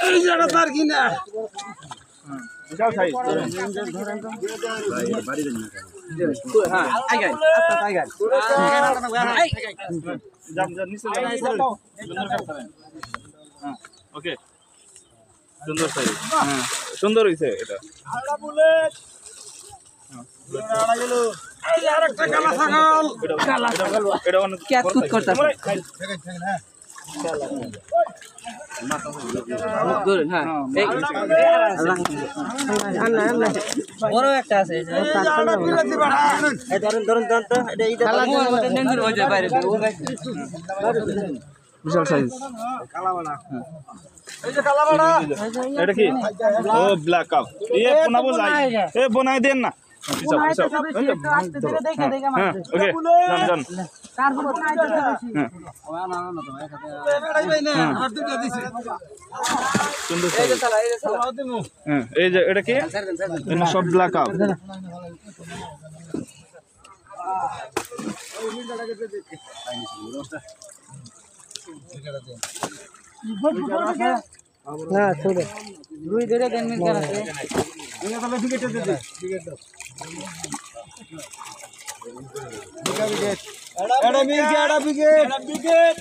এই যে এটা তার কিনা বিশাল সাইজ হ্যাঁ আইগাই আইগাই যান যান নিচে যান হ্যাঁ ওকে সুন্দর সাইজ হ্যাঁ সুন্দর হইছে এটা আড়া বুলেট আড়া গেল এই আরেকটা কালা ছাগল এটা অনেক ক্যাট কুট করতে ধরুন হ্যাঁ বড় একটা আছে ধরুন বিশাল সাইজ এই যে কালা বড়া এটা কি ও ব্ল্যাক কাপ ये पुन्हा बोल ए बनाई देन ना পিছাও পিছাও হ্যাঁ ওকে যান যান সুন্দর হ্যাঁ এই যে এটা কি এটা সব ব্ল্যাক কাপ হ্যাঁ ছোট দুই ধরে দেন মিল আছে এটা তাহলে টিকেট দে টিকেট দাও এটা বিকেট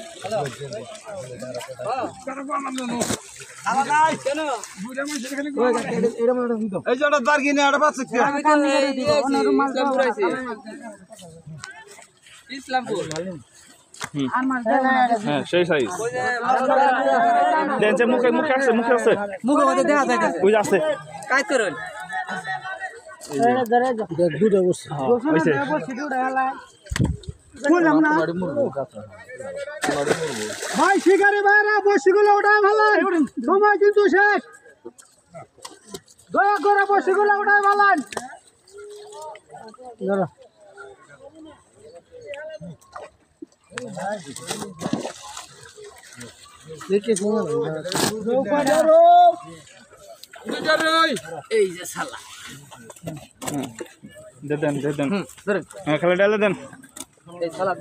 এই যে এটা তার কিনে এটা পাচ্ছে কি ইসলামপুর হ্যাঁ সেই সাইজ দেন যে মুখে আছে মুখে মধ্যে দেখা যায় ওই যে আছে কাজ করুন ভাই শিকারি ভাইরা বসিগুলো ওটাই ভালো সময় কিন্তু শেষ দয়া করে বসিগুলো ওটাই ভালো এই যে শালা দেন হ্যাঁ খালি ডালে দেন এই শালা